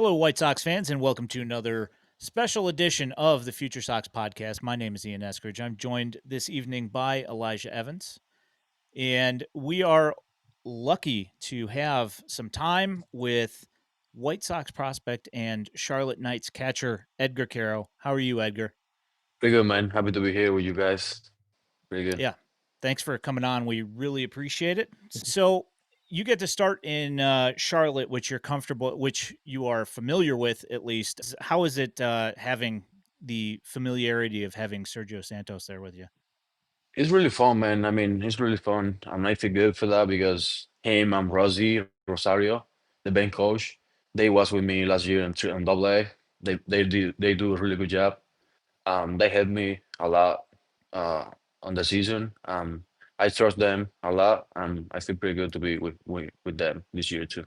Hello, White Sox fans, and welcome to another special edition of the Future Sox podcast. My name is Ian Eskridge. I'm joined this evening by Elijah Evans, and we are lucky to have some time with White Sox prospect and Charlotte Knights catcher Edgar Quero. How are you, Edgar? Pretty good, man. Happy to be here with you guys. Pretty good. Yeah, thanks for coming on. We really appreciate it. So you get to start in Charlotte, which you're comfortable, which you are familiar with at least. How is it having the familiarity of having Sergio Santos there with you? It's really fun, man. I mean, it's really fun. I feel good for that because him and Rosario, the bank coach, they was with me last year in Double A. They do a really good job. They helped me a lot uh on the season. I trust them a lot, and I feel pretty good to be with them this year too.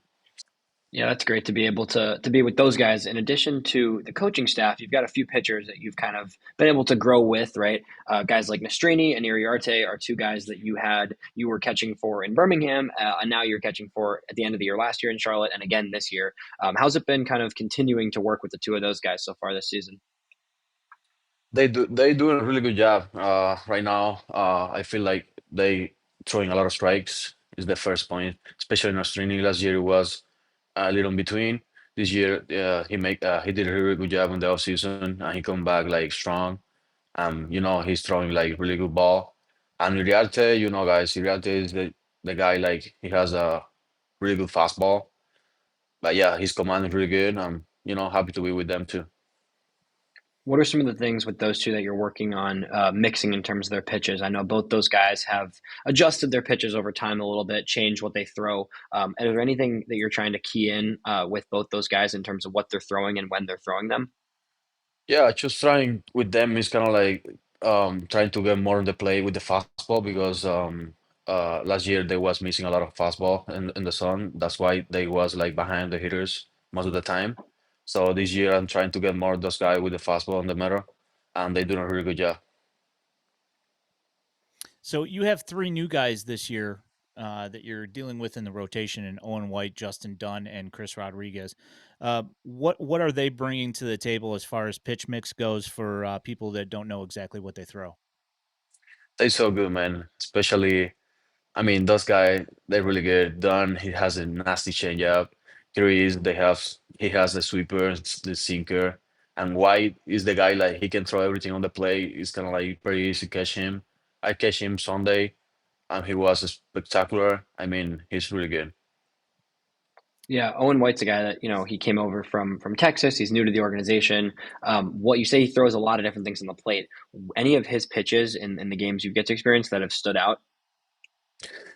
Yeah, that's great to be able to be with those guys. In addition to the coaching staff, you've got a few pitchers that you've kind of been able to grow with, right? Guys like Nastrini and Iriarte are two guys that you were catching for in Birmingham, and now you're catching for at the end of the year last year in Charlotte, and again this year. How's it been kind of continuing to work with the two of those guys so far this season? They doing a really good job right now. I feel like they throwing a lot of strikes is the first point, especially in Australia. Last year it was a little in between. This year he did a really good job in the offseason and he come back like strong. He's throwing like really good ball. And Iriarte, guys, Iriarte is the guy like he has a really good fastball. But yeah, his command is really good. I'm happy to be with them too. What are some of the things with those two that you're working on mixing in terms of their pitches? I know both those guys have adjusted their pitches over time a little bit, changed what they throw. And is there anything that you're trying to key in with both those guys in terms of what they're throwing and when they're throwing them? Yeah, just trying with them is kind of like trying to get more on the play with the fastball because last year they was missing a lot of fastball in the sun. That's why they was like behind the hitters most of the time. So this year I'm trying to get more of those guys with the fastball in the middle, and they doing a really good job. So you have three new guys this year that you're dealing with in the rotation: in Owen White, Justin Dunn, and Chris Rodriguez. What are they bringing to the table as far as pitch mix goes for people that don't know exactly what they throw? They so good, man. Especially, I mean, those guys they're really good. Dunn, he has a nasty changeup. Chris, he has the sweeper, the sinker, and White is the guy like he can throw everything on the plate. It's kind of like pretty easy to catch him. I catch him Sunday, and he was spectacular. I mean, he's really good. Yeah, Owen White's a guy that he came over from Texas. He's new to the organization. What you say he throws a lot of different things on the plate. Any of his pitches in the games you get to experience that have stood out?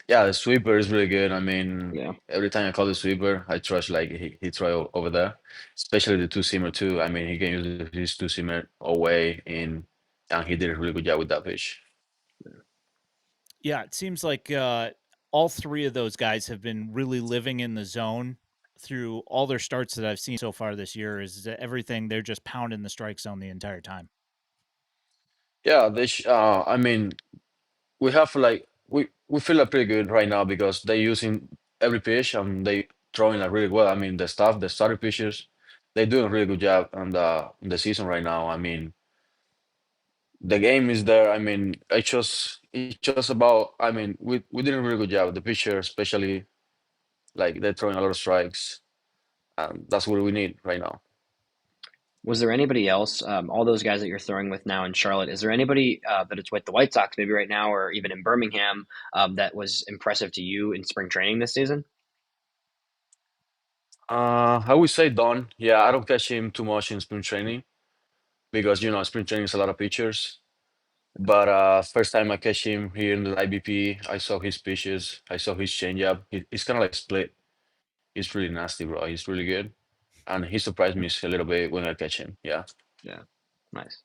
Yeah, the sweeper is really good. I mean, Yeah. every time I call the sweeper, I trust like he throw over there, especially the two seamer too. I mean, he can use his two seamer away in, and he did a really good job with that pitch. Yeah, it seems like all three of those guys have been really living in the zone through all their starts that I've seen so far this year. Is that everything they're just pounding the strike zone the entire time? Yeah, I mean, we have like we feel like pretty good right now because they using every pitch and they throwing like really well. I mean, the starter pitchers, they doing a really good job on the season right now. I mean, the game is there. I mean, it's just about. I mean, we did a really good job. The pitcher, especially, like they're throwing a lot of strikes, and that's what we need right now. Was there anybody else, all those guys that you're throwing with now in Charlotte, is there anybody that it's with the White Sox maybe right now or even in Birmingham that was impressive to you in spring training this season? I would say Don. Yeah, I don't catch him too much in spring training because spring training is a lot of pitchers. But first time I catch him here in the IBP, I saw his pitches, I saw his changeup. He's kind of like split. He's really nasty, bro. He's really good, and he surprised me a little bit when I catch him. Yeah, Yeah, nice.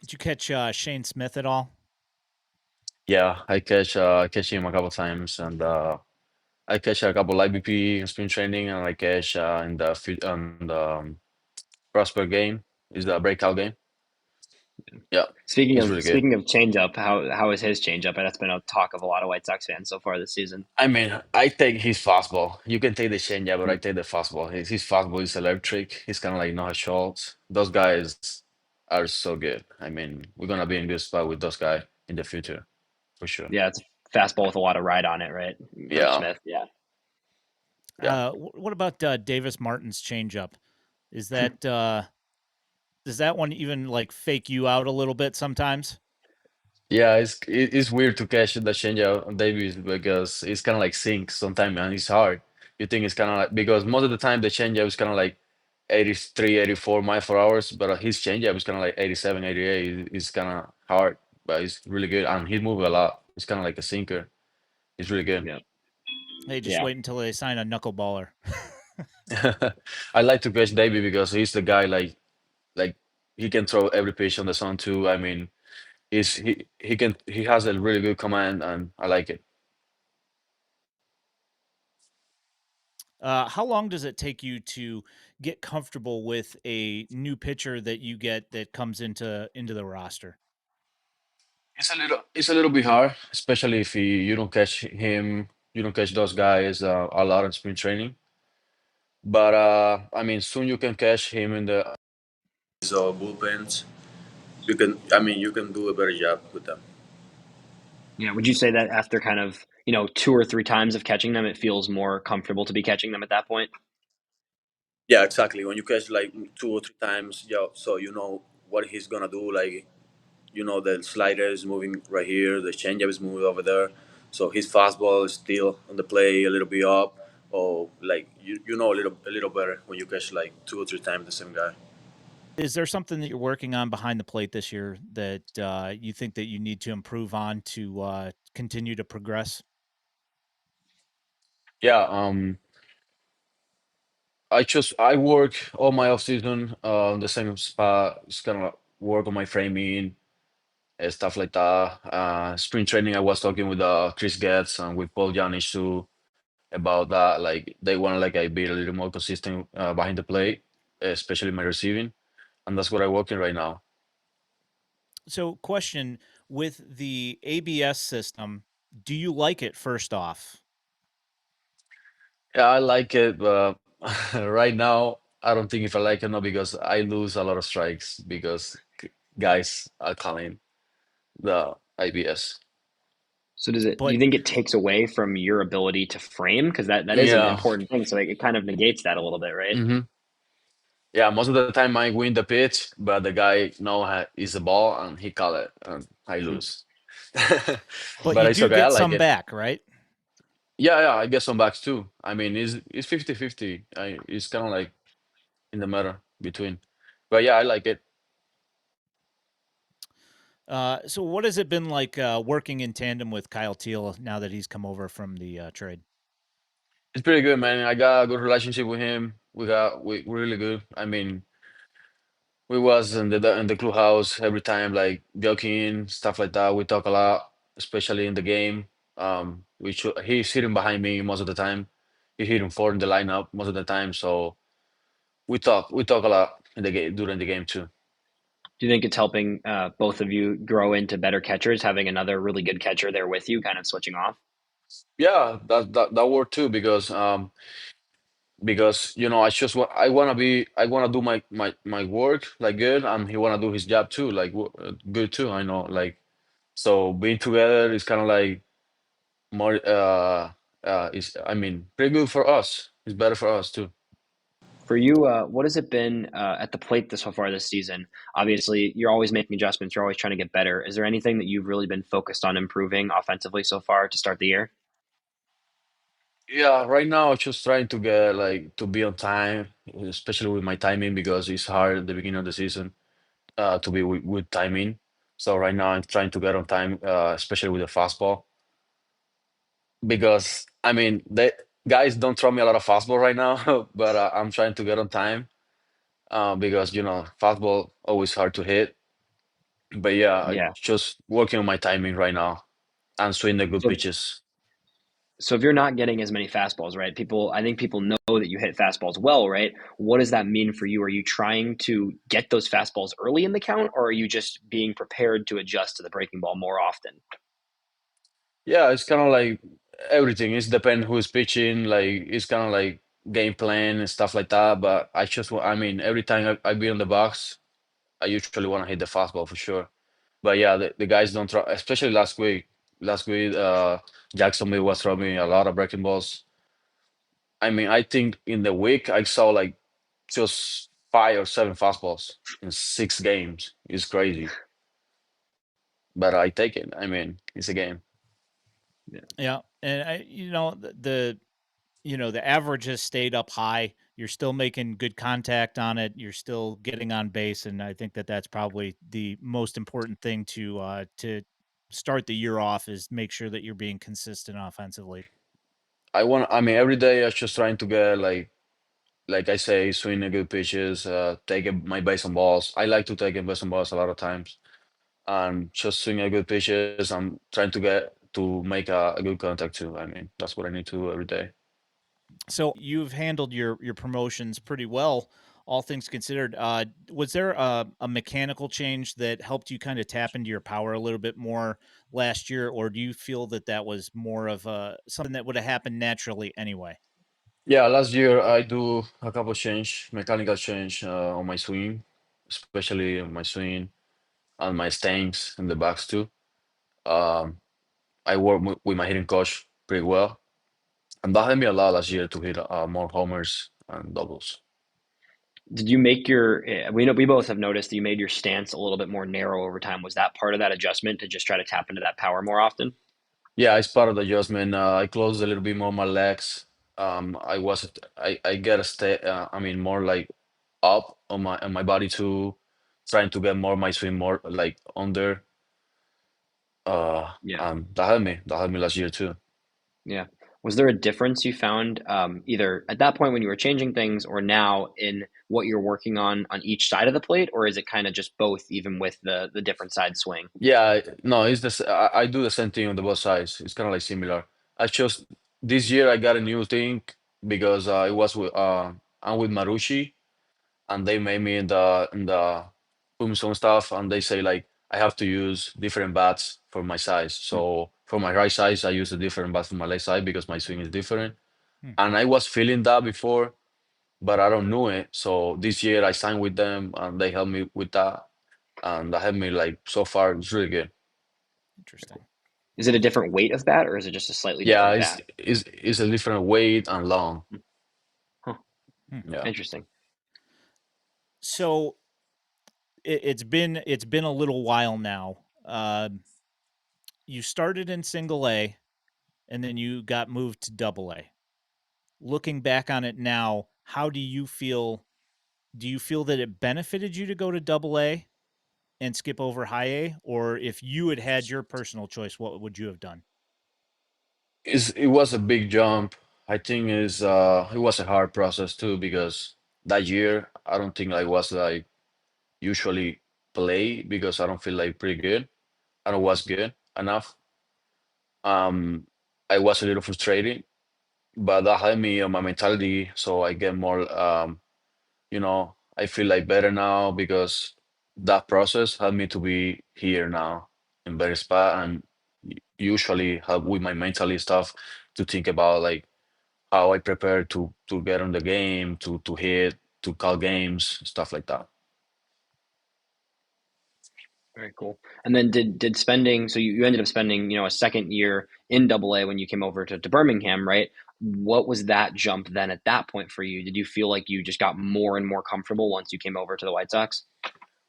Did you catch Shane Smith at all? yeah. I catch him a couple times, and I catch a couple IBP in spring training, and I catch in the prospect game is the breakout game. Yeah, Speaking he's of really good. changeup, how is his changeup? And that's been a talk of a lot of White Sox fans so far this season. I mean, I take his fastball. You can take the changeup, but I take the fastball. His fastball is electric. He's kind of like Noah Schultz. Those guys are so good. I mean, we're gonna be in good spot with those guys in the future for sure. Yeah, it's a fastball with a lot of ride on it, right? Irv Yeah, Smith. Yeah. yeah. What about Davis Martin's changeup? Is that does that one even like fake you out a little bit sometimes? Yeah, it's weird to catch the changeup on Davis because it's kind of like sinks sometimes, and it's hard. You think it's kind of like because most of the time the changeup is kind of like 83, 84 miles per hour, but his changeup is kind of like 87, 88. It's kind of hard, but it's really good, and he move a lot. It's kind of like a sinker. It's really good. Yeah. Hey, just Yeah. wait until they sign a knuckleballer. I like to catch Davis because he's the guy like he can throw every pitch on the sun too. I mean, he has a really good command, and I like it. How long does it take you to get comfortable with a new pitcher that you get that comes into the roster? It's a little bit hard, especially if you don't catch him, you don't catch those guys a lot in spring training. But I mean, soon you can catch him in the so bullpens. You can do a better job with them. Yeah. Would you say that after kind of, two or three times of catching them, it feels more comfortable to be catching them at that point? Yeah, exactly. When you catch like 2 or 3 times, yeah, so you know what he's gonna do. Like you know the slider is moving right here, the changeup is moving over there. So his fastball is still on the play, a little bit up. Or like you know a little better when you catch like 2 or 3 times the same guy. Is there something that you're working on behind the plate this year that you think that you need to improve on to continue to progress? Yeah, I work all my off season on the same spot. It's kind of work on my framing and stuff like that. Spring training, I was talking with Chris Getz and with Paul Janish too about that. Like they want like I be a little more consistent behind the plate, especially my receiving, and that's what I'm working right now. So, question with the ABS system, do you like it first off? Yeah, I like it, but right now I don't think if I like it or not because I lose a lot of strikes because guys are calling the IBS. So do you But think it takes away from your ability to frame? Because that is an Yeah. important thing. So it kind of negates that a little bit, right? hmm Yeah, most of the time I win the pitch, but the guy know is the ball and he call it and I lose. but But you it's do okay. I get like some it. back, right? Yeah, yeah, I get some backs too. I mean, it's 50-50. It's kind of like in the middle between. But yeah, I like it. So what has it been like working in tandem with Kyle Teal now that he's come over from the trade? It's pretty good, man. I got a good relationship with him. We're really good. I mean, we was in the clubhouse every time, like joking stuff like that. We talk a lot, especially in the game. He's sitting behind me most of the time. He's hitting four in the lineup most of the time. So we talk a lot in the game during the game too. Do you think it's helping both of you grow into better catchers, having another really good catcher there with you, kind of switching off? Yeah, that worked too because I wanna do my work like good, and he wanna do his job too like good too. I know like so being together is kind of like more is I mean pretty good for us. It's better for us too. For you, what has it been at the plate so far this season? Obviously, you're always making adjustments. You're always trying to get better. Is there anything that you've really been focused on improving offensively so far to start the year? Yeah, right now I'm just trying to get like to be on time, especially with my timing because it's hard at the beginning of the season to be with timing. So right now I'm trying to get on time, especially with the fastball because I mean the guys don't throw me a lot of fastball right now, but I'm trying to get on time because fastball always hard to hit. But yeah, I Yeah. just working on my timing right now and swing the good So pitches. So if you're not getting as many fastballs, right? I think people know that you hit fastballs well, right? What does that mean for you? Are you trying to get those fastballs early in the count, or are you just being prepared to adjust to the breaking ball more often? Yeah, it's kind of like everything. It's depend who's pitching. Like it's kind of like game plan and stuff like that. But I mean, every time I be on the box, I usually want to hit the fastball for sure. But yeah, the guys don't throw, especially last week. Last week, Jacksonville was throwing me a lot of breaking balls. I mean, I think in the week I saw like just 5 or 7 fastballs in 6 games. It's crazy, but I take it. I mean, it's a game. Yeah. Yeah, and the average has stayed up high. You're still making good contact on it. You're still getting on base, and I think that that's probably the most important thing to start the year off is make sure that you're being consistent offensively. I mean, every day I just trying to get like I say, swing a good pitches, my base on balls. I like to take a base on balls a lot of times, and just swing a good pitches. I'm trying to get to make a good contact too. I mean, that's what I need to do every day. So you've handled your promotions pretty well, all things considered. Was there a mechanical change that helped you kind of tap into your power a little bit more last year, or do you feel that that was more of something that would have happened naturally anyway? Yeah, last year I do a couple mechanical change on my swing, especially on my swing and my stance in the backs too. Um, I work with my hitting coach pretty well, and that helped me a lot last year to hit more homers and doubles. Did you make your? We know we both have noticed that you made your stance a little bit more narrow over time. Was that part of that adjustment to just try to tap into that power more often? Yeah, it's part of the adjustment. I closed a little bit more my legs. I get a stay. I mean, more like up on my body too, trying to get more my swing more like under. Yeah. That helped me last year too. Yeah. Was there a difference you found either at that point when you were changing things or now in what you're working on each side of the plate, or is it kind of just both, even with the different side swing? Yeah, no, I do the same thing on the both sides. It's kind of like similar. I just this year I got a new thing because it was with I'm with Marucci, and they made me in the tombstone stuff, and they say like I have to use different bats for my size. Hmm. So for my right size, I use a different bat for my left side because my swing is different. Hmm, And I was feeling that before, but I don't know it. So this year I signed with them, and they helped me with that, and that helped me like so far. It's really good. interesting. Is it a different weight of bat, or is it just a slightly Yeah, different it's bat? it's it's a different weight and long. Hmm. Huh. Hmm. Yeah. Interesting. So it's been a little while now. You started in single A, and then you got moved to double A. Looking back on it now, how do you feel? Do you feel that it benefited you to go to double A and skip over high A? Or if you had had your personal choice, what would you have done? It was a big jump. I think it was a hard process too because that year I don't think I was like usually play because I don't feel like pretty good. I don't was good enough. Um, I was a little frustrated, but that helped me on my mentality, so I get more. I feel like better now because that process helped me to be here now in better spot and usually help with my mentally stuff to think about like how I prepare to get on the game, to hit, to call games, stuff like that. Very cool. And then did spending, so you ended up spending, a second year in double A when you came over to Birmingham, right? What was that jump then at that point for you? Did you feel like you just got more and more comfortable once you came over to the White Sox?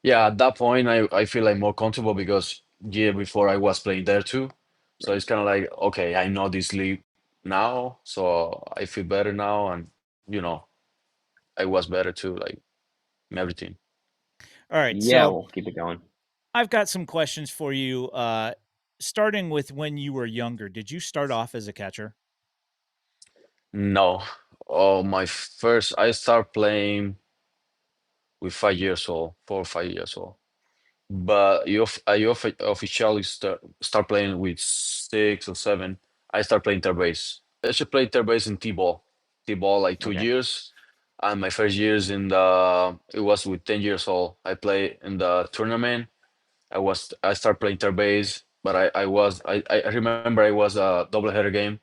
Yeah, at that point I feel like more comfortable because year before I was playing there too. So Right. it's kind of like, okay, I know this league now, so I feel better now and I was better too, like in everything. All right. Yeah, So we'll keep it going. I've got some questions for you. Starting with when you were younger, did you start off as a catcher? No. Oh, I start playing with 5 years old, 4 or 5 years old. But I officially start playing with 6 or 7. I start playing third base. I should play third base in T-ball. T-ball like two Okay. years. And my first years in the it was with 10 years old. I play in the tournament. I start playing third base, but I remember I was a doubleheader game.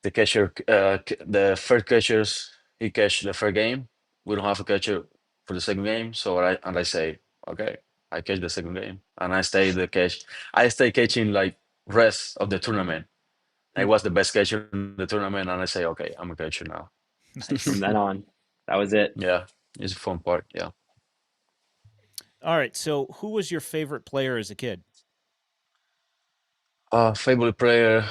The catcher, the first catchers, he catch the first game. We don't have a catcher for the second game, so I say, okay, I catch the second game, and I stay the catch. I stay catching like rest of the tournament. I was the best catcher in the tournament, and I say, okay, I'm a catcher now. From Nice. then on, that was it. Yeah, it's a fun part. Yeah. All right. So, who was your favorite player as a kid? Favorite player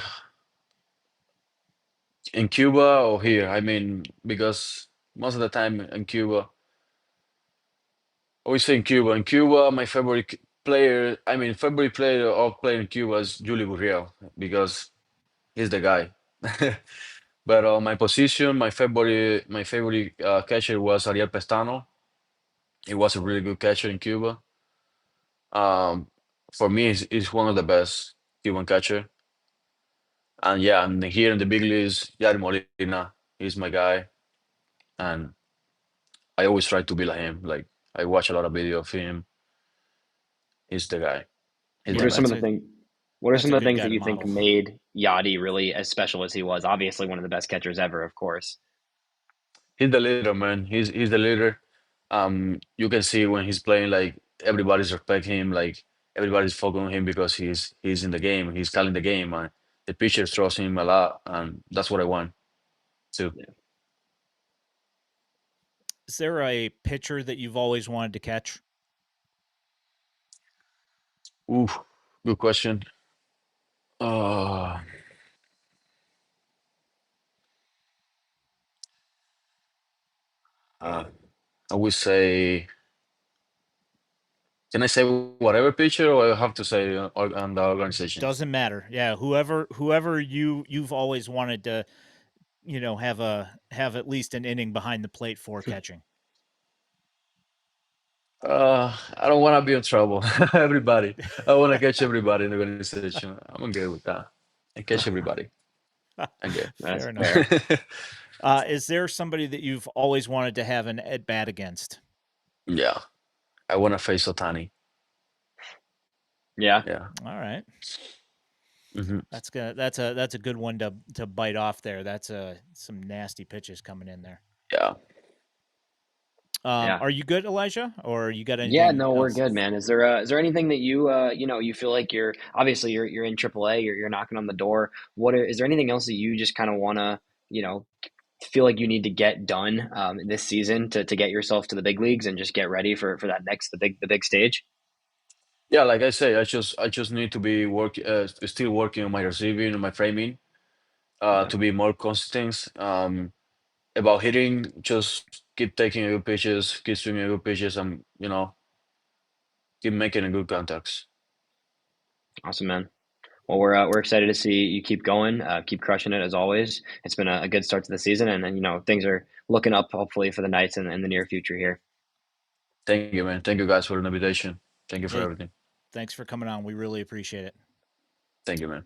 in Cuba or here? I mean, because most of the time in Cuba, always say in Cuba. In Cuba, my favorite player, I mean, favorite player of player in Cuba is Julio Gurriel because he's the guy. But my position, my favorite catcher was Ariel Pestano. He was a really good catcher in Cuba. Um, for me, he's one of the best Cuban catcher. And yeah, and here in the big leagues, Yari Molina, he's my guy, and I always try to be like him. Like I watch a lot of video of him. He's the guy. He's What Yeah, the are some man. of the things? What are that's some a of the good things guy that to you think model. made Yachty really as special as he was? Obviously, one of the best catchers ever, of course. He's the leader, man. He's the leader. You can see when he's playing, like everybody's respect him. Like everybody's focusing on him because he's in the game. He's calling the game, and the pitchers trust him a lot, and that's what I want too. Yeah. Is there a pitcher that you've always wanted to catch? Ooh, good question. Uh, uh, I would say, can I say whatever pitcher, or I have to say on the organization? Doesn't matter. Yeah, whoever you've always wanted to, have at least an inning behind the plate for catching. I don't want to be in trouble. Everybody, I want to catch everybody in the organization. I'm good with that. I catch everybody. I'm good. That's Fair enough. fair. Is there somebody that you've always wanted to have an at bat against? Yeah, I want to face Otani. Yeah. Yeah. All right, Hmm. that's a good one to bite off there. That's some nasty pitches coming in there. Yeah. Yeah. Are you good, Elijah, or you got Yeah, anything no, we're else? good, man. Is there anything that you feel like you're obviously you're in AAA, you're knocking on the door. Is there anything else that you just kind of want to, you know, feel like you need to get done this season to get yourself to the big leagues and just get ready for that next the big stage? Yeah. Like I say, I just need to be still working on my receiving and my framing. Yeah, To be more consistent. About hitting, just keep taking good pitches, keep swinging good pitches, and keep making a good contacts. awesome, man. Well, we're excited to see you keep going, keep crushing it as always. It's been a good start to the season, and things are looking up hopefully for the Knights in the near future here. Thank you, man. Thank you guys for the invitation. Thank you for Hey, everything. thanks for coming on. We really appreciate it. Thank you, man.